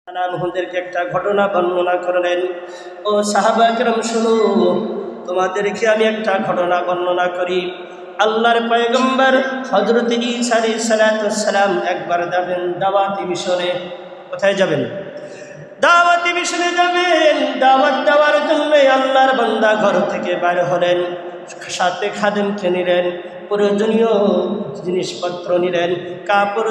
আনহুদেরকে একটা ঘটনা বর্ণনা করলেন। ও সাহাবা কেরাম শুনো, তোমাদেরকে আমি একটা ঘটনা বর্ণনা করি। আল্লাহর পয়গম্বর হযরত ঈসা আলাইহিস সালাম একবার যাবেন দাওয়াতি মিশনে। কোথায় যাবেন? দাওয়াতি মিশনে যাবেন। দাওয়াত দেওয়ার জন্য আল্লাহর বান্দা ঘর থেকে বাইরে হলেন, সাথে খাদেমকে নিলেন, প্রয়োজনীয় জিনিসপত্র নিলেন, কাপড়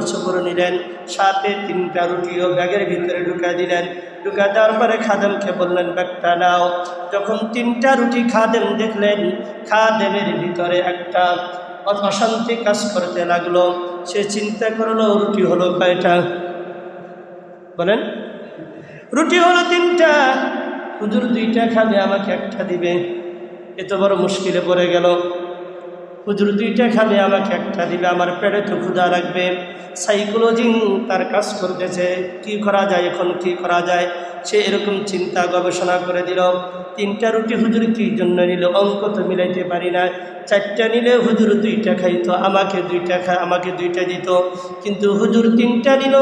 চোপড় নিলেন, সাথে 3টা রুটিও ব্যাগের ভিতরে ঢুকা দিলেন। ঢুকা দেওয়ার পরে খাদেমকে বললেন, ব্যাগটা নাও। যখন 3টা রুটি খাদেম দেখলেন, খাদেমের ভিতরে একটা অশান্তি কাজ করতে লাগলো। সে চিন্তা করলো, রুটি হলো কয়টা? বলেন। রুটি হলো 3টা, হুজুর 2টা খাবে, আমাকে একটা দিবে। এত বড় মুশকিলে পড়ে গেল। হুজুর 2টা খাবে, আমাকে একটা দিবে, আমার পেটে তো ক্ষুধা লাগবে। সাইকোলজি তার কাজ করতেছে, কি করা যায়, এখন কি করা যায়। সে এরকম চিন্তা গবেষণা করে দিল। 3টা রুটি হুজুর কি জন্য নিল? অঙ্ক তো মিলাইতে পারি না। 4টা নিলে হুজুর 2টা খাইতো, আমাকে 2টা দিত। কিন্তু হুজুর 3টা নিল,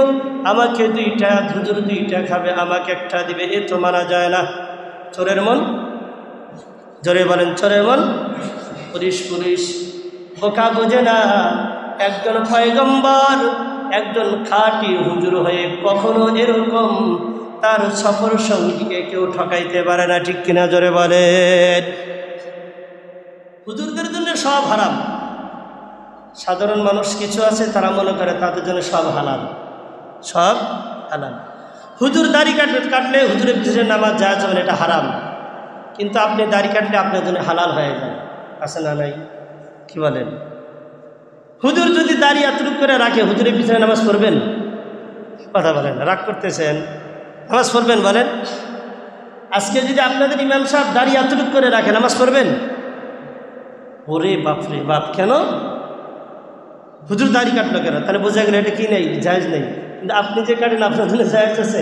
আমাকে 2টা, হুজুর 2টা খাবে, আমাকে একটা দিবে। এ তো মানা যায় না। চোরের মন, জোরে বলেন, চোরের মন। পুলিশ বোকা বোঝে না। একজন পয়গম্বর, একজন খাঁটি হুজুর হয়ে কখনো এরকম তার সফর সঙ্গীকে কেউ ঠকাইতে পারে না। ঠিক কিনা? জোরে বলেন। হুজুরদের জন্য সব হারাম। সাধারণ মানুষ কিছু আছে, তারা মনে করে তাদের জন্য সব হালাল, সব হালাল। হুজুর দাড়ি কাটলে হুজুরের পিছনে নামাজ জায়েজ হবে না, এটা হারাম। কিন্তু আপনি দাড়ি কাটলে আপনার জন্য হালাল হয়ে যায়। আছে না নাই? কি বলেন? হুজুর যদি দাড়ি এতটুকু করে রাখে, হুজুরের পিছনে নামাজ পড়বেন? কথা বলেন, রাগ করতেছেন। নামাজ পড়বেন বলেন? আজকে যদি আপনাদের ইমাম সাহেব দাড়ি এতটুকু করে রাখে, নামাজ পড়বেন? ওরে বাপরে বাপ, কেন? হুজুর দাড়ি কাটলো কেন? তাহলে বোঝা গেল এটা কি নেই, জায়েজ নেই। কিন্তু আপনি যে কাটেন, আপনার জন্য জায়েজ আছে?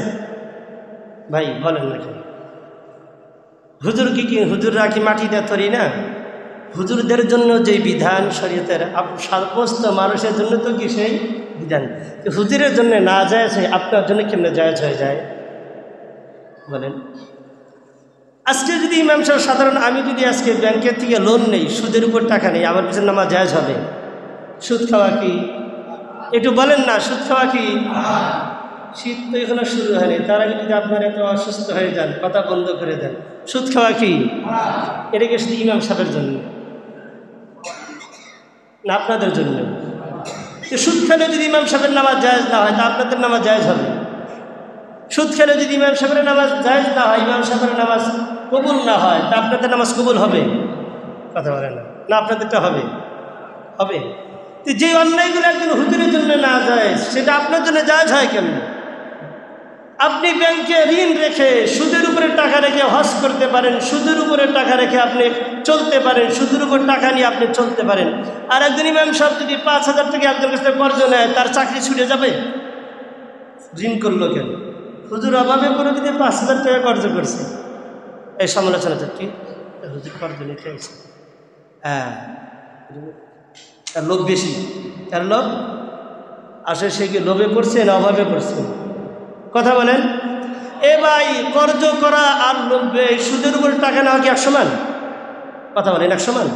ভাই বলেন না কেন? হুজুর কি হুজুর রাখি মাটি দিয়ে তৈরি না? হুজুরদের জন্য যে বিধান শরীয়তের, সমস্ত মানুষের জন্য তো কি সেই বিধান। হুজুরের জন্য না জায়েজ হয়, আপনার জন্য কেমনে জায়েজ হয়ে যায় বলেন? আজকে যদি ইমাম সাহেব, সাধারণ আমি যদি আজকে ব্যাংকের থেকে লোন নেই, সুদের উপর টাকা নেই, আমার পিছনে নামাজ জায়েজ হবে? সুদ খাওয়া কি? একটু বলেন না, সুদ খাওয়া কি? শীত তো এখনো শুরু হয়নি, তার আগে যদি আপনারা এত অসুস্থ হয়ে যান, কথা বন্ধ করে দেন, সুদ খাওয়া কি? এটাকে শুধু ইমাম সাহেবের জন্য না আপনাদের জন্য? সুদ খেলে যদি ইমাম সাহেবের নামাজ জায়েজ না হয়, তা আপনাদের নামাজ জায়েজ হবে? সুদ খেলে যদি ইমাম সাহেবের নামাজ জায়েজ না হয়, ইমাম সাহেবের নামাজ কবুল না হয়, তা আপনাদের নামাজ কবুল হবে? কথা বলে না, না আপনাদেরটা হবে? হবে। তো যে অন্যায়গুলো একজন হুজুরের জন্য না জায়েজ, সেটা আপনার জন্য জায়েজ হয় কেমন? আপনি ব্যাংকে ঋণ রেখে, সুদের উপরে টাকা রেখে হজ করতে পারেন, সুদের উপরে টাকা রেখে আপনি চলতে পারেন, সুদের উপর টাকা নিয়ে আপনি চলতে পারেন। আর একজন ইমাম সাহেব যদি 5,000 টাকা একজন কাছ থেকে কর্জ নেয়, তার চাকরি ছুটে যাবে? ঋণ করলো কেন? হুজুর অভাবে পড়ে যদি 5,000 টাকা কর্জ করছে, এই সমালোচনা তো কি? হুজুর কর্জ নিতে হয়েছে, হ্যাঁ, তার লোভ বেশি। তার লোভ আসে, সে কি লোভে পড়ছে না অভাবে পড়ছে? কথা বলেন। এ ভাই, কর্জ করা আর লোভে, সুদের উপরে টাকা নেওয়া কি এক সমান? কথা বলেন, এক সমান?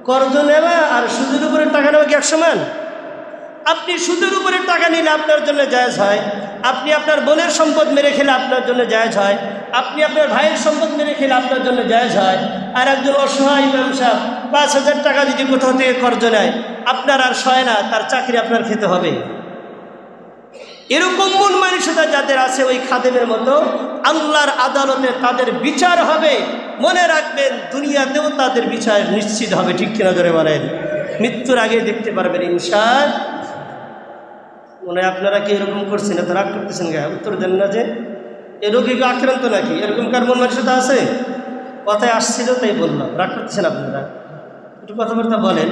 কর্জ নেওয়া আর সুদের উপরে টাকা নেওয়া কি এক সমান? আপনি সুদের উপরে টাকা নিলে আপনার জন্য জায়েজ হয়, আপনি আপনার বোনের সম্পদ মেরে খেলে আপনার জন্য জায়েজ হয়, আপনি আপনার ভাইয়ের সম্পদ মেরে খেলে আপনার জন্য জায়েজ হয়। আর একজন অসহায় ইমাম সাহেব 5,000 টাকা যদি কোথাও থেকে কর্জ নেয়, আপনার আর সয় না, তার চাকরি আপনার খেতে হবে। এরকম মন মানসিকতা যাদের আছে, ওই খাদেমের মতো আল্লাহর আদালতে তাদের বিচার হবে। মনে রাখবেন, দুনিয়াতেও তাদের বিচার নিশ্চিত হবে। ঠিক কিনা ধরে বলেন? মৃত্যুর আগে দেখতে পারবেন ইনশাআল্লাহ। মনে হয় আপনারা কি এরকম করছেন? এত রাগ করতেছেন গা? উত্তর দেন না যে এ রোগী আক্রান্ত নাকি? এরকম কার মন মানসিকতা আছে? কথায় আসছিল তাই বললাম। রাগ করতেছেন আপনারা? একটু কথাবার্তা বলেন।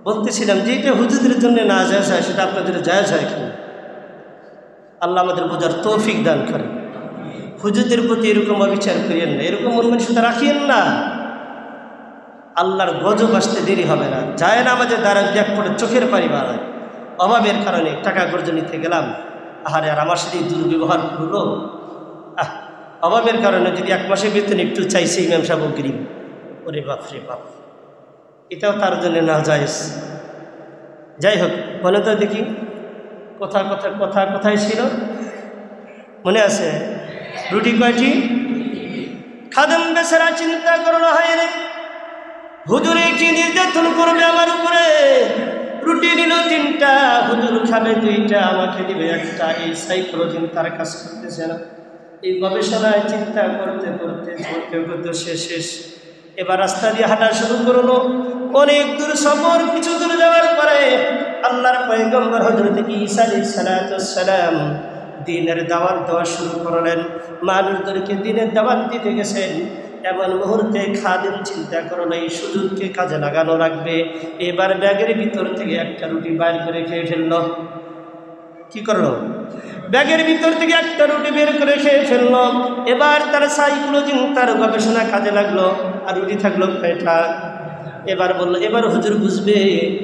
বলতেছিলাম যে এটা হুজুরদের জন্য না জায়েজ হয়, সেটা আপনাদের জায়েজ হয় কেন? আল্লাহ আমাদের বোঝার তৌফিক দান করে। হুজুরদের প্রতি এরকম অবিচার করিয়েন না, এরকম মন মানসিকতা রাখিয়েন না। আল্লাহর গজব আসতে দেরি হবে না। যায় না আমাদের দ্বারা এক পড়ে চোখের পানি বাড়ায়, অভাবের কারণে টাকা কর্জ নিতে গেলাম, আহারে আর আমার সাথে দুর্ব্যবহার করলো, অভাবের কারণে যদি 1 মাসের বেতন একটু চাইছে ইমাম সাহেব গরিব, ওরে বাপ রে বাপ, এটাও তার জন্য না জায়েজ। যাই হোক, বলে তো দেখি কোথায় ছিল, মনে আছে? রুটি কয়টি? খাদেম বেচারা চিন্তা করলো, হয় রে হুজুরে কি নির্যাতন করবে আমার উপরে, রুটি নিল 3টা, হুজুর খাবে 2টা, আমাকে দিবে 1টা, এই সাইকোলজি তার কাজ করতেছে না। এই গবেষণায় চিন্তা করতে করতে শেষ। এবার রাস্তা দিয়ে হাঁটা শুরু করলো। অনেক দূর সফর, কিছু দূর যাওয়ার পরে আল্লাহর পয়গম্বর হযরত ঈসা আলাইহিস সালাম দ্বীনের দাওয়াত দেওয়া শুরু করলেন। মানুষদেরকে দ্বীনের দাওয়াত দিতে গেছেন। এমন মুহূর্তে খাদেম চিন্তা করলো এই সুযোগকে কাজে লাগানো লাগবে। এবার ব্যাগের ভিতর থেকে 1টা রুটি বাইর করে খেয়ে ফেললো। কি করলো? ব্যাগের ভিতর থেকে 1টা রুটি বের করে খেয়ে ফেললো। এবার তার সাইকোলজি, তার গবেষণা কাজে লাগলো। আর রুটি থাকলো কয়টা? এবার বললো, এবার হুজুর বুঝবে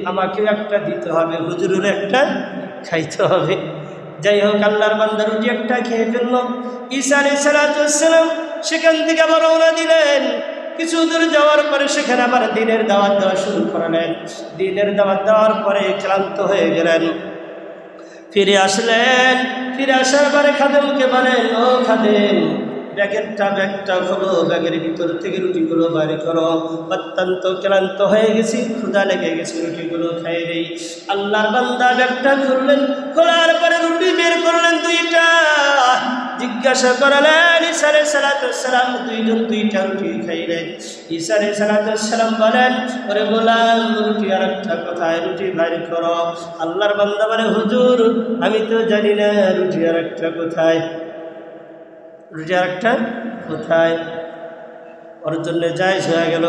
আমাকেও 1টা দিতে হবে, হুজুরের 1টা খাইতে হবে। যাই হোক, আল্লাহর বান্দা রুটি 1টা খেয়ে ফেললো। ঈসা আলাইহিস সালাম সেখান থেকে আবার রওনা দিলেন। কিছু দূর যাওয়ার পরে সেখানে আবার দ্বীনের দাওয়াত দেওয়া শুরু করলেন। দ্বীনের দাওয়াত দেওয়ার পরে ক্লান্ত হয়ে গেলেন, ফিরে আসলেন। ফিরে আসার পরে খাদেমকে বলেন, ও খাদেম, ব্যাগটা খোলো, ব্যাগের ভিতর থেকে রুটিগুলো বাইরে করো, অত্যন্ত ক্লান্ত হয়ে গেছি, ক্ষুধা লেগে গেছে, রুটিগুলো খাই নেই। আল্লাহর বান্দা ব্যাগটা খুললেন, খোলার পরে রুটি বের করলেন 2টা। জিজ্ঞাসা করলেন ঈসা আলাইহিস সালাম, 2টা রুটি খাইলেন। ঈসা আলাইহিস সালাম বলেন, ওরে গোলাম, রুটি আরেকটা কোথায়? রুটি বাইর করো। আল্লাহর বান্দা বলে, হুজুর আমি তো জানি না রুটি আরেকটা কোথায়, রুটি আরেকটা কোথায়? ওর জন্য জায়েজ হয়ে গেল।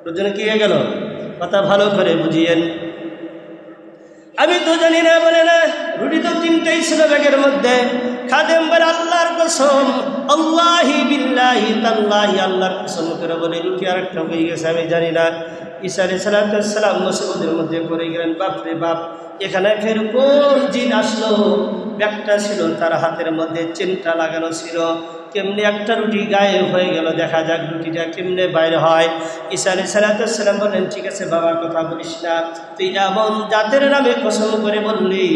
ওর জন্য কি হয়ে গেল? কথা ভালো করে বুঝিয়েন। আমি তো জানি না বলে না, রুটি তো 3টাই ছিল ব্যাগের মধ্যে। খাদেম বলে, আল্লাহর কসম, আল্লাহি বিল্লাহি তাল্লাহি, আল্লাহর কসম করে বলে রুটি আরেকটা হয়ে গেছে, আমি জানি না। ঈসা আলাইহিস সালাম মুসিবতের মধ্যে পড়ে গেলেন। বাপ রে বাপ, এখানে ফের কোন জিন আসলো? ব্যাগটা ছিল তার হাতের মধ্যে, চেনটা লাগানো ছিল। কেমনে 1টা রুটি গায়েব হয়ে গেল, দেখা যাক রুটিটা কেমনে বাইরে হয়। ঈসা আলাইহিস সালাম বলেন, ঠিক আছে বাবা, কথা বলিস না, তুই এমন জাতের নামে কসম করে বললি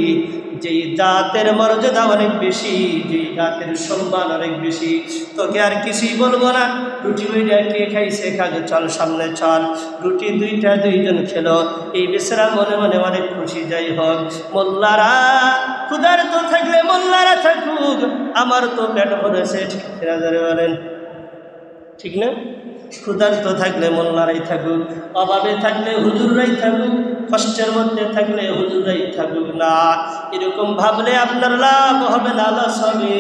যেই জাতের মর্যাদা অনেক বেশি, যেই জাতের সম্মান অনেক বেশি, তোকে আর কিছুই বলবো না। রুটি ওইটা কে খাইছে খাগে, চল সামনে চল। রুটি 2টা 2জন খেলো। এই বেচারা মনে মনে অনেক খুশি। যাই হোক, মোল্লারা ক্ষুধার্ত থাকলে মোল্লারা থাকুক, আমার তো পেট ভরেছে, ঠিক কিনা জোরে বলেন? ঠিক না? ক্ষুধার্ত থাকলে মোল্লারাই থাকুক, অভাবে থাকলে হুজুররাই থাকুক, কষ্টের মধ্যে থাকলে হুজুররাই থাকুক না। এরকম ভাবলে আপনার লাভ হবে না, লস হবে।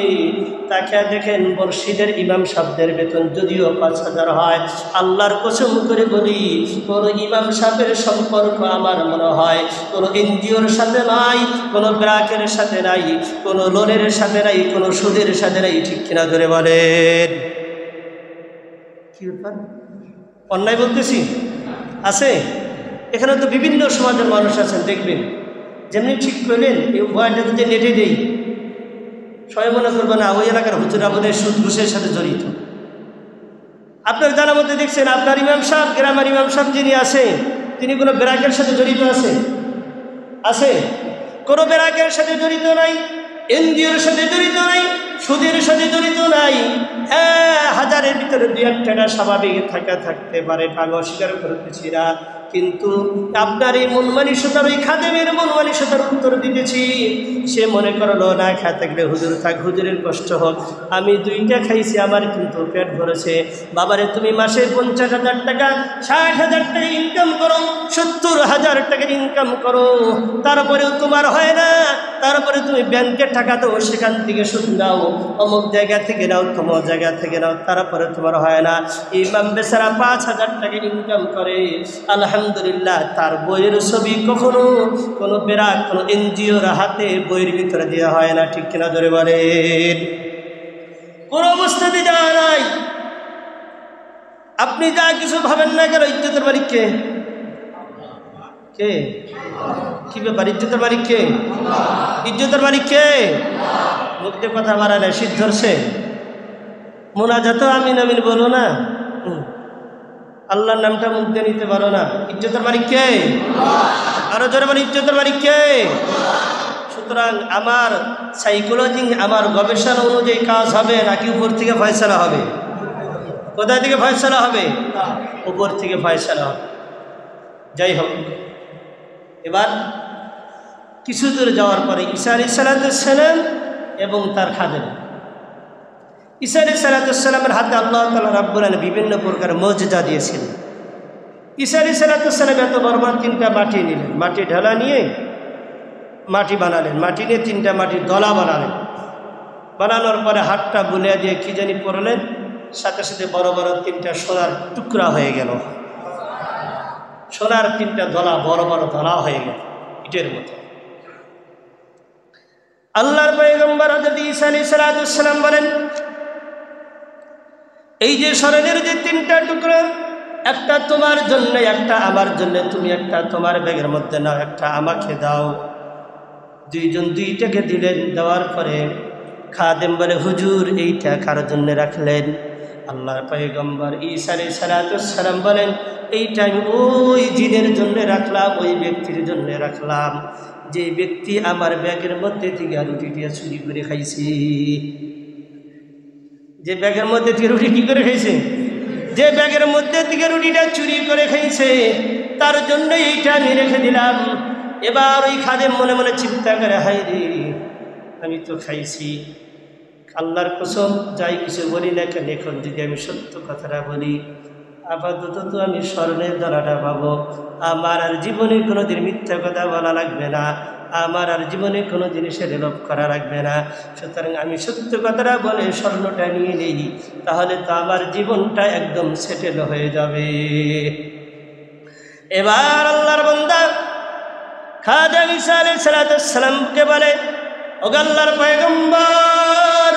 তাকে দেখেন, মসজিদের ইমাম সাহেবদের বেতন যদিও 5,000 হয়, আল্লাহর কসম করে বলি, কোন ইমাম সাহেবের সম্পর্ক আমার মনে হয় কোন এনজিওর সাথে নাই, কোন ব্র্যাকের সাথে নাই, কোন লোনের সাথে নাই, কোন সুদের সাথে নাই। ঠিক কিনা ধরে বলেন? কি ব্যাপার? অন্যায় বলতেছি? আছে এখানে তো বিভিন্ন সমাজের মানুষ আছেন, দেখবেন যেমনি ঠিক করলেন এই ভয়টা যদি নেটে দেই, সবাই মনে করবে না ওই এলাকার হুজুরা বোধহয় সুদ ঘুষের সাথে জড়িত। আপনার জানার মধ্যে দেখছেন আপনার ইমাম সাহেব, গ্রামের ইমাম সাহেব যিনি আছে, তিনি কোনো ব্র্যাকের সাথে জড়িত আছে? কোনো ব্র্যাকের সাথে জড়িত নাই, এনজিওর সাথে জড়িত নাই, সুদের সাথে জড়িত নাই। হ্যাঁ, 1000-এর ভিতরে 2-1টা স্বাভাবিক থাকতে পারে, আমি অস্বীকার করতেছি না। কিন্তু আপনার এই মন মানসিকতার, ওই খাদেমের মন মানসিকতার উত্তর দিতেছি। সে মনে করলো না, খেয়ে থাকলে হুজুর থাক, হুজুরের কষ্ট হোক, আমি 2টা খাইছি, আমার কিন্তু পেট ভরেছে। বাবারে, তুমি মাসে 50,000 টাকা, 60,000 টাকা ইনকাম করো, 70,000 টাকা ইনকাম করো, তারপরেও তোমার হয় না। তারপরে তুমি ব্যাংকে টাকা দাও, সেখান থেকে সুদ নাও, অমুক জায়গা থেকে নাও, তমুক জায়গা থেকে নাও, তারপরে তোমার হয় না। ইমাম বেচারা 5,000 টাকা ইনকাম করে, আলহামদুলিল্লাহ, তার বইয়ের ছবি কখনো কোনো বেরাক, কোনো এনজিওর হাতে বইয়ের ভিতরে দেওয়া হয় না। ঠিক কিনা ধরে বলেন? কোন অবস্থাতে দেওয়া নাই। আপনি যা কিছু ভাবেন না কেন, ইজ্জতের মালিককে কে? কি ব্যাপার? ইজ্জতের মালিক কে? ইজ্জতের মালিক কে? মুখ দিয়ে কথা বাড়ালে শীত ধরছে, মোনাজাত আমিন আমিন বলো না, আল্লাহর নামটা মুখ দিয়ে নিতে পারো না। ইজ্জতের মালিক কে? আরো জোরে বলি, ইজ্জতের মালিক কে? সুতরাং আমার সাইকোলজি, আমার গবেষণা অনুযায়ী কাজ হবে নাকি উপর থেকে ফয়সালা হবে? কোথায় থেকে ফয়সালা হবে? উপর থেকে ফয়সালা হবে। যাই হোক, এবার কিছু দূর যাওয়ার পরে ঈসা আলাইহিস সালাম এবং তার খাদেম, ঈসা আলাইহিস সালামের হাতে আল্লাহ তাআলা রাব্বুল আলামিন বিভিন্ন প্রকার মুজিজা দিয়েছিলেন। ঈসা আলাইহিস সালাম এত বড় তিনটা মাটি নিলেন, মাটি ঢালা নিয়ে মাটি বানালেন, মাটি নিয়ে তিনটা মাটির দলা বানালেন। বানানোর পরে হাতটা বুলিয়ে দিয়ে কি জানি পড়লেন, সাথে সাথে বড় বড় তিনটা সোনার টুকরা হয়ে গেল, সোনার তিনটা দলা, বড় বড় দলা হয়ে গেল ইটের মতো। আল্লাহর পয়গম্বর হযরত ঈসা আলাইহিস সালাম বলেন, এই যে স্বর্ণের যে তিনটা টুকরা, একটা তোমার জন্য, একটা আমার জন্য, তুমি একটা তোমার ব্যাগের মধ্যে নাও, একটা আমাকে দাও। দুইজন দুইটাকে দিলেন। দেওয়ার পরে খাদেম বলে, হুজুর এইটা কার জন্য রাখলেন? আল্লাহর পয়গম্বর ঈসা আলাইহিস সালাম বলেন, এইটা আমি ওই জিনের জন্য রাখলাম, ওই ব্যক্তির জন্য রাখলাম যে ব্যক্তি আমার ব্যাগের মধ্যে থেকে রুটিটা চুরি করে খাইছে। যে ব্যাগের মধ্যে থেকে রুটি কি করে খাইছে? যে ব্যাগের মধ্যে থেকে রুটিটা চুরি করে খাইছে, তার জন্য এইটা আমি রেখে দিলাম। এবার ওই খাদেম মনে মনে চিন্তা করে, হায় রে, আমি তো খাইছি, আল্লাহর কসম যাই কিছু বলি না কেন, এখন যদি আমি সত্য কথাটা বলি, আপাতত তো আমি স্বর্ণের দলাটা পাবো, আমার আর জীবনে কোনোদিন মিথ্যা কথা বলা লাগবে না, আমার আর জীবনে কোনো জিনিসের লোভ করা লাগবে না। সুতরাং আমি সত্য কথাটা বলে স্বর্ণটা নিয়ে নেই, তাহলে তো আমার জীবনটা একদম সেটেল হয়ে যাবে। এবার আল্লাহর বান্দা খাদেম ঈসা আলাইহিস সালামকে বলে, ও আল্লাহর পয়গম্বর,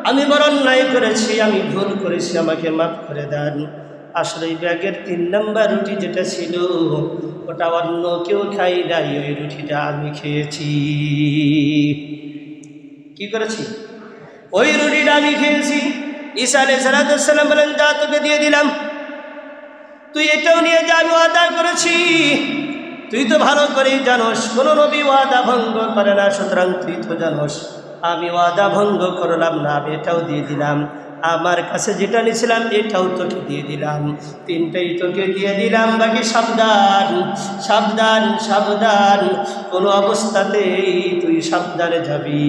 আমি বড় অন্যায় করেছি, আমি ভুল করেছি, আমাকে মাফ করে দেন। আসলে এই ব্যাগের 3 নম্বর রুটি যেটা ছিল, ওটা অন্য কেউ খাই নাই, ওই রুটিটা আমি খেয়েছি। কি করেছি? ওই রুটিটা আমি খেয়েছি। ঈসা আলাইহিস সালাম বলেন, যা তোকে দিয়ে দিলাম, তুই এটাও নিয়ে যা, আমি ওয়াদা করেছি। তুই তো ভালো করেই জানোস কোনো নবী ওয়াদা ভঙ্গ করে না, সুতরাং তুই তো জানোস আমি ওয়াদা ভঙ্গ করলাম না, আমি এটাও দিয়ে দিলাম। আমার কাছে যেটা নিয়েছিলাম এটাও তোকে দিয়ে দিলাম, তিনটাই তোকে দিয়ে দিলাম। বাকি সাবধান, সাবধান, সাবধান, কোনো অবস্থাতেই তুই সাবধানে যাবি,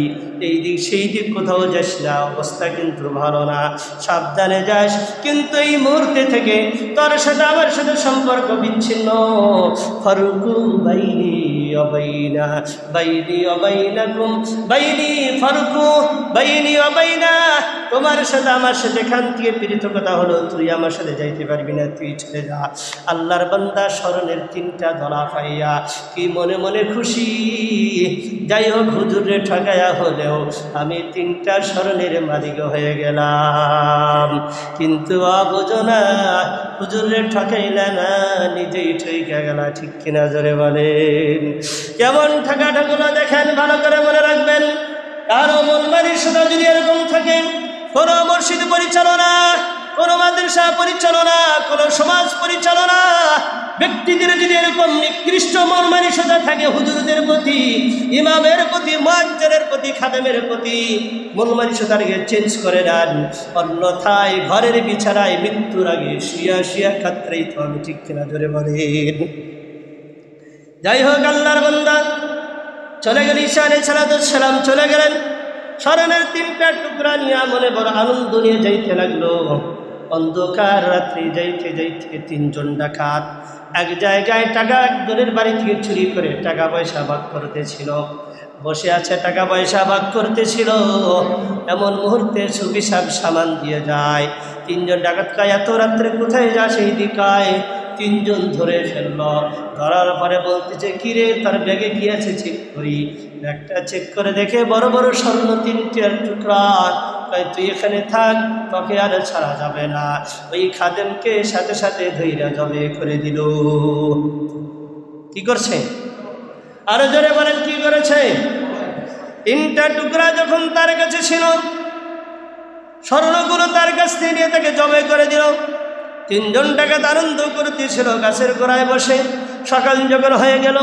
এই দিক সেই দিক কোথাও যাস না, অবস্থা কিন্তু ভালো না, সাবধানে যাস। কিন্তু এই মুহূর্তে থেকে তোর সাথে আমার সাথে সম্পর্ক বিচ্ছিন্ন। ফারুকু বাইনি অবাইনা, বাইনি অবাইনাকুম, বাইনি ফারুকু, বাইনি অবাইনা, তোমার সাথে আমার সাথে এখান থেকে পৃথকতা হলো, তুই আমার সাথে যাইতে পারবি না, তুই চলে যা। আল্লাহর বান্দা স্মরণের 3টা দলা পাইয়া কি মনে মনে খুশি। যাই হোক, হুজুরে ঠকায়া হলেও আমি 3টা স্মরণের মালিক হয়ে গেলাম। কিন্তু অবুঝো না, হুজুরে ঠকাইলা না, নিজেই ঠইকা গেলা। ঠিক কিনা জোরে বলেন? কেমন ঠকাঠকগুলো দেখেন, ভালো করে মনে রাখবেন। কারো মন মানসিকতা যদি এরকম থাকে, কোনো মসজিদ পরিচালনা, কোনো মাদ্রাসা পরিচালনা, কোনো সমাজ পরিচালনা, ব্যক্তিদের যদি এরকম নিকৃষ্ট মন মানসিকতা থাকে, হুজুরদের প্রতি, ইমামের প্রতি, মুয়াজ্জিনের প্রতি, খাদেমের প্রতি, মন মানসিকতাকে চেঞ্জ করে দেন। অন্যথায় ঘরের বিছানায় মৃত্যুর আগে শুয়া শুয়া কাতরাই তো আমি। ঠিক কিনা জোরে বলেন? যাই হোক, আল্লাহর বান্দা চলে গেল, ঈসা আলাইহিস সালাম চলে গেলেন। স্মরণের 3টা টুকরা নিয়ে মনে বড় আনন্দ নিয়ে যাইতে লাগলো। অন্ধকার রাত্রি যাইতে যাইতে 3জন ডাকাত এক জায়গায় টাকা একজনের বাড়ি থেকে চুরি করে টাকা পয়সা ভাগ করতেছিল। বসে আছে, টাকা পয়সা ভাগ করতেছিল, এমন মুহূর্তে সুবি সাহেব সামান দিয়ে যায়। 3জন ডাকাত কয়, এত রাত্রে কোথায় যা? সেই দিকায় 3জন ধরে ফেলল। ধরার পরে বলতেছে, কিরে তার ব্যাগে কি আছে চেক করি। ব্যাগটা চেক করে দেখে বড় বড় স্বর্ণ 3টার টুকরা। তুই এখানে থাক, তোকে আর ছাড়া যাবে না। ওই খাদেমকে সাথে সাথে ধৈর্য জবে করে দিল। কি করছে? আরো জোরে বলেন, কি করেছে? 3টা টুকরা যখন তার কাছে ছিল, স্বর্ণগুলো তার কাছ থেকে নিয়ে তাকে জবাই করে দিল। 3জন টাকা আনন্দ করতেছিল গাছের গোড়ায় বসে। সকাল যখন হয়ে গেল,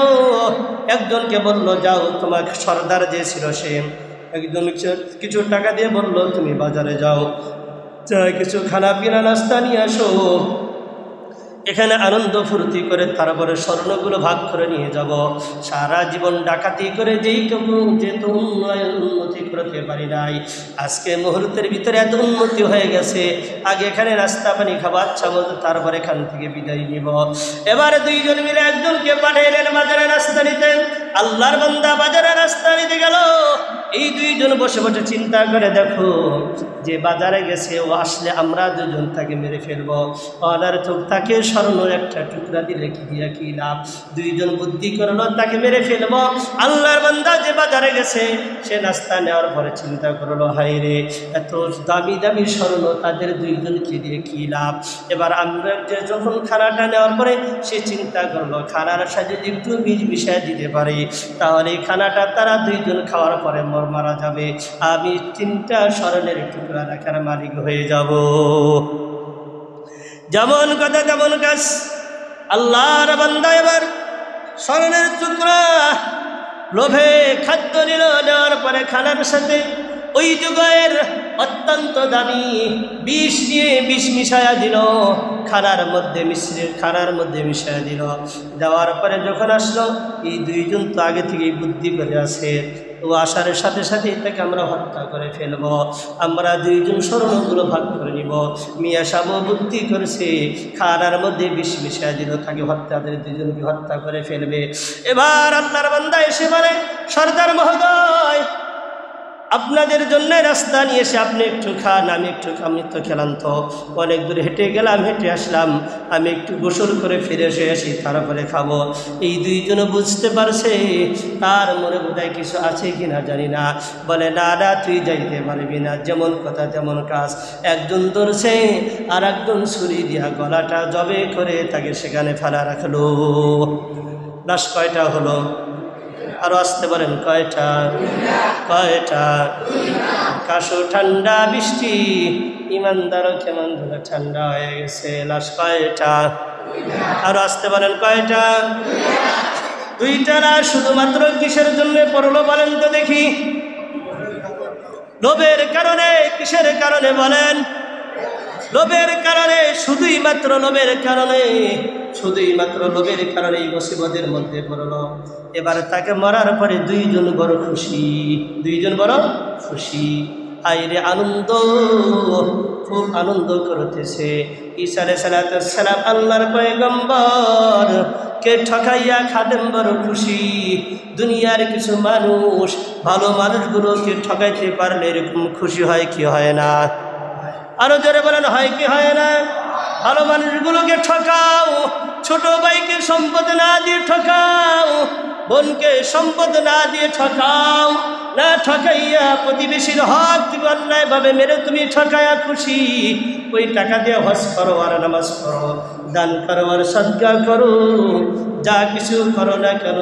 একজনকে বলল, যাও, তোমার সর্দার যে ছিল সে একজন কিছু টাকা দিয়ে বলল, তুমি বাজারে যাও, কিছু খানা পিনা নাস্তা নিয়ে আসো, এখানে আনন্দ ফুর্তি করে তারপরে স্বর্ণগুলো ভাগ করে নিয়ে যাব। সারা জীবন ডাকাতি করে যেহেতু উন্নতি করতে পারি নাই, আজকে মুহূর্তের ভিতরে এত উন্নতি হয়ে গেছে, আগে এখানে নাস্তা পানি খাবো, আচ্ছা মতো, তারপরে এখান থেকে বিদায় নিব। এবারে 2জন মিলে একজনকে পাঠাইলেন বাজারে নাস্তা নিতে। আল্লাহর বান্দা বাজারে নাস্তা নিতে গেল। এই 2জন বসে বসে চিন্তা করে, দেখো, যে বাজারে গেছে ও আসলে আমরা 2জন তাকে মেরে ফেলবো, অনার্থক তাকে স্বর্ণ একটা টুকরা দিলে কি দিয়া কি লাভ? 2জন বুদ্ধি করলো তাকে মেরে ফেলবো। আল্লাহর বান্দা যে বাজারে গেছে সে নাস্তা নেওয়ার পরে চিন্তা করলো, হায় রে, এত দামি দামি স্বর্ণ তাদের 2জনকে দিয়ে কি লাভ? এবার আমরা যে যখন খানাটা নেওয়ার পরে সে চিন্তা করলো, খানার সাথে যদি একটু বীজ মিশিয়ে দিতে পারি তাহলে খানাটা তারা 2জন খাওয়ার পরে মারা যাবে, আমি 3টা স্বর্ণের টুকরা রাখার মালিক হয়ে যাব। যেমন কথা তেমন কাজ। আল্লাহর বান্দা এবার স্বর্ণের টুকরা লোভে খাদ্য নিল, নেওয়ার পরে খানার সাথে ওই যুগের অত্যন্ত দামি বিষ নিয়ে বিষ মিশায়া দিল, খানার মধ্যে মিশায়া দিল। দেওয়ার পরে যখন আসলো, এই 2জন তো আগে থেকেই বুদ্ধি করে আছে, ও আসার সাথে সাথে তাকে আমরা হত্যা করে ফেলবো, আমরা 2জন স্বর্ণগুলো ভাগ করে নিব। মিয়া সাহেব বুদ্ধি করেছে, খানার মধ্যে বিষ মিশিয়ে দিল, তাকে তাদের 2জনকে হত্যা করে ফেলবে। এবার আল্লাহর বান্দা এসে বলে, সর্দার মহোদয়, আপনাদের জন্য রাস্তা নিয়ে এসে আপনি একটু খান, আমি তো খেলাম, তো অনেক দূর হেঁটে গেলাম, হেঁটে আসলাম, আমি একটু গোসল করে ফিরে এসে আসি, তারপরে খাবো। এই 2জন বুঝতে পারছে তার মনে বোধহয় কিছু আছে কিনা জানি না, বলে, না না, তুই যাইতে পারবি না। যেমন কথা তেমন কাজ। একজন ধরছে আর একজন ছুরি দিয়া গলাটা জবে করে তাকে সেখানে ফেলা রাখলো। লাশ কয়টা হলো? আরো আসতে বলেন, কয়টা? কাশো ঠান্ডা বৃষ্টি, ইমানদারও কেমন ধরে ঠান্ডা হয়ে গেছে। লাশ কয়টা? আরো আসতে বলেন, কয়টা? 2টা না। শুধুমাত্র কিসের জন্য পড়লো বলেন তো দেখি? লোভের কারণে। কিসের কারণে বলেন? লোভের কারণে, শুধুই মাত্র লোভের কারণে এই মুসিবতের মধ্যে পড়লো। এবার তাকে মরার পরে 2জন বড় খুশি। আইরে আনন্দ, খুব আনন্দ করতেছে। ঈসা আলাইহিস সালাম আল্লাহর পয়গম্বর কে ঠকাইয়া খাদেম বড় খুশি। দুনিয়ার কিছু মানুষ, ভালো মানুষগুলোকে ঠকাইতে পারলে এরকম খুশি হয় কি হয় না? আরো জোরে বলেন, হয় কি হয় না? ভালো মানুষগুলোকে ঠকাও, ছোট ভাইকে সম্পদ না দিয়ে ঠকাও, বোনকে সম্পদ না দিয়ে ঠকাও, না ঠকাইয়া প্রতিবেশীর হক তুমি অন্যায় ভাবে মেরে তুমি ঠকাইয়া খুশি। ওই টাকা দিয়ে হজ করো আর নামাজ পড়ো, দান করো আর সদকা করো, যা কিছু করো না কেন,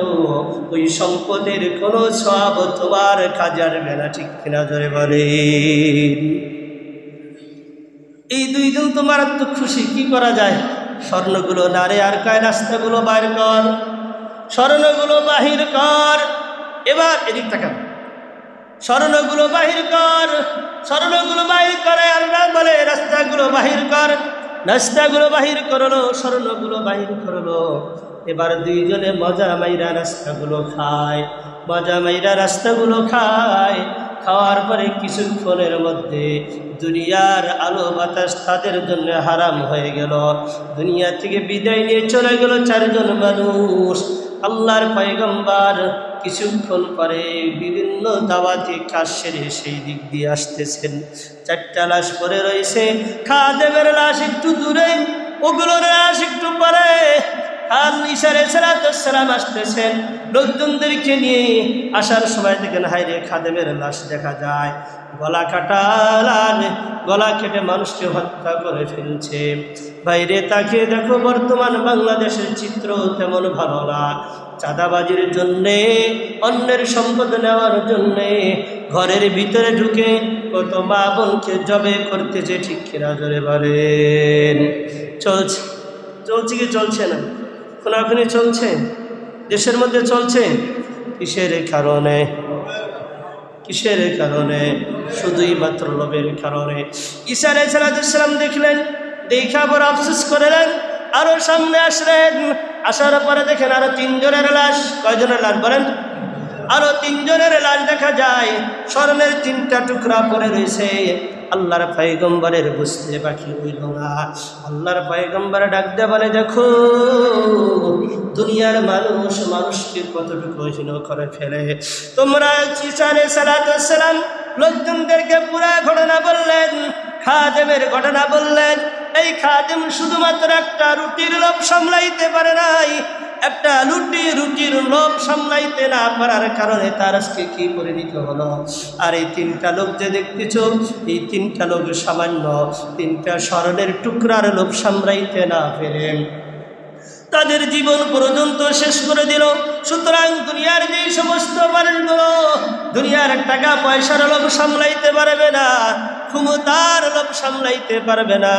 ওই সম্পদের কোনো সওয়াব তোমার কাজে আসবে না। ঠিক কিনা জোরে বলে? এই 2জন তো মারাত্মক খুশি। কি করা যায়? স্বর্ণগুলো নারে আর কয়, রাস্তাগুলো বাইর কর, স্বর্ণগুলো বাহির কর। এবার এদিক তাকান, স্বর্ণগুলো বাহির করে আল্লাহ বলে, রাস্তাগুলো বাহির কর। রাস্তাগুলো বাহির করলো, স্বর্ণগুলো বাহির করলো। এবার 2জনে মজা মাইরা রাস্তাগুলো খায়। খাওয়ার পরে কিছুক্ষণের মধ্যে দুনিয়ার আলো বাতাস তাদের জন্য হারাম হয়ে গেল। দুনিয়া থেকে বিদায় নিয়ে চলে গেল 4জন মানুষ। আল্লাহর পয়গম্বর কিছুক্ষণ পরে বিভিন্ন দাওয়াতি কাজ সেরে সেই দিক দিয়ে আসতেছেন। 4টা লাশ পরে রয়েছে। খাদেমের লাশ একটু দূরে, ওগুলোর লাশ একটু পরে। ঈসা আলাইহিস সালাম আসতেছেন লোকজনদেরকে নিয়ে আসার সময় দেখেন হায়রে খাদেমের লাশ দেখা যায়, গলা কাটা, গলা কেটে মানুষকে হত্যা করে ফেলছে। বাইরে তাকে দেখো বর্তমান বাংলাদেশের চিত্র তেমন ভালো না। চাঁদাবাজির জন্যে, অন্যের সম্পদ নেওয়ার জন্যে ঘরের ভিতরে ঢুকে কত মা বোনকে জবে করতেছে, ঠিক কিনা জোরে বলেন? চলছে চলছে কি চলছে না? খুনাখুনি চলছে দেশের মধ্যে, চলছে কিসের কারণে? কিসের কারণে? শুধুই মাত্র লোভের কারণে। ঈসা আলাইহিস সালাম দেখলেন, দেখা বড় আফসোস করলেন, আরো সামনে আসলেন। আসার পরে দেখেন আরো 3 জনের লাশ। কয়জনের লাশ বলেন? আরো 3 জনের লাশ দেখা যায়, স্বর্ণের 3টা টুকরা পড়ে রয়েছে। আল্লাহর পয়গম্বরের বুঝতে বাকি হইল না। আল্লাহর পয়গম্বর ডাক দিয়ে বলে, দেখো দুনিয়ার মানুষ মানুষকে কতটুকু হীন করে ফেলে। তোমরা ঈসা আলাইহিস সালাম লোকজনদেরকে পুরা ঘটনা বললেন, খাদেমের ঘটনা বললেন। এই খাদেম শুধুমাত্র একটা রুটির লোভ সামলাইতে পারে নাই। একটা রুটির লোভ সামলাইতে না পারার কারণে তার আজকে কি পরিণত হলো। আর এই 3টা লোক যে দেখতেছ, এই 3টা লোক সামান্য 3টা স্বর্ণের টুকরার লোভ সামলাইতে না পেরে তাদের জীবন পর্যন্ত শেষ করে দিল। সুতরাং দুনিয়ার যে সমস্ত মানুষগুলো দুনিয়ার টাকা পয়সার লোভ সামলাইতে পারবে না, ক্ষমতার লোভ সামলাইতে পারবে না,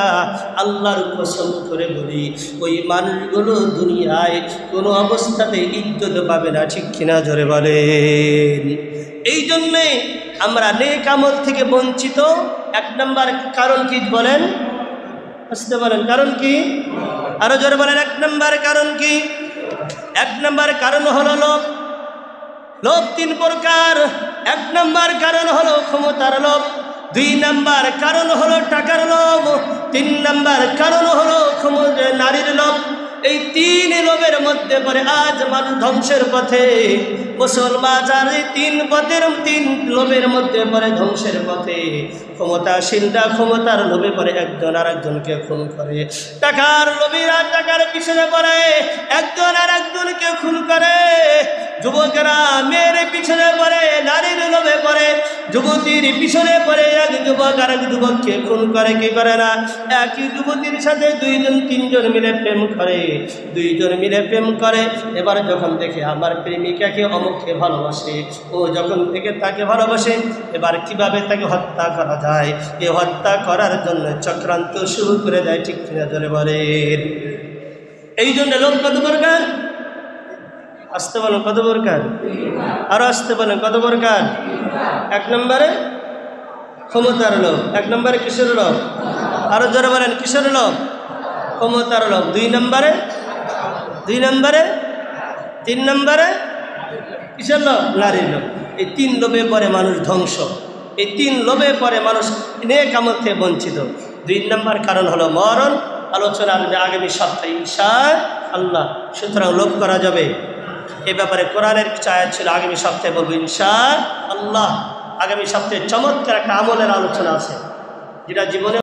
আল্লাহর কসম করে বলি ওই মানুষগুলো দুনিয়ায় কোনো অবস্থাতে ইজ্জত পাবে না, ঠিক কিনা জোরে বলেন? এই জন্যে আমরা নেক আমল থেকে বঞ্চিত। 1 নম্বর কারণ কি বলেন? আসতে বলেন, কারণ কি? আরো জোরে বলেন, 1 নম্বর কারণ কি? 1 নম্বর কারণ হলো লোভ। লোভ 3 প্রকার। 1 নম্বর কারণ হলো ক্ষমতার লোভ, 2 নম্বর কারণ হলো টাকার লোভ, 3 নম্বর কারণ হলো নারীর লোভ। এই 3 লোভের মধ্যে পড়ে আজ মানুষ ধ্বংসের পথে। মুসলমান আর এই 3 লোভের মধ্যে পড়ে ধ্বংসের পথে। ক্ষমতাশীলরা ক্ষমতার লোভে পড়ে একজন আর একজনকে খুন করে। টাকার লোভীরা টাকার পিছনে পড়ে একজন আর একজনকে খুন করে। যুবকেরা মেয়ের পিছনে পড়ে, নারীর লোভে পড়ে, যুবতীর পিছনে পড়ে এক যুবক আর এক যুবককে খুন করে। কি করে না? একই যুবতীর সাথে 2 জন 3 জন মিলে প্রেম করে, 2 জন মিলে প্রেম করে। এবার যখন দেখে আমার প্রেমিকাকে অমুককে ভালোবাসে, ও যখন থেকে তাকে ভালোবাসে, এবার কিভাবে তাকে হত্যা করা যায়, এ হত্যা করার জন্য চক্রান্ত শুরু করে দেয়, ঠিক কিনা জোরে বলেন? এই জন্য লোভ কত প্রকার? আসতে বলেন কত প্রকার? আরো আসতে বলেন কত প্রকার? 1 নম্বরে ক্ষমতার লোভ। 1 নম্বরে কিসের লোভ? আরো জোরে বলেন, কিসের লোভ? ক্ষমতার লোভ। 2 নম্বরে 3 নম্বরে কিসের লোভ? নারীর লোভ। এই 3 লোভে পরে মানুষ ধ্বংস। এই 3 লোভে পরে মানুষ নেক আমল থেকে বঞ্চিত। 2 নম্বর কারণ হলো মরণ। আলোচনা আগামী সপ্তাহে ইনশাআল্লাহ। সুতরাং লোভ করা যাবে এ ব্যাপারে কোরআনের চায়া ছিল, আগামী সপ্তাহে বলবো ইনশাআল্লাহ। আগামী সপ্তাহে চমৎকার একটা আমলের আলোচনা আছে, যেটা জীবনে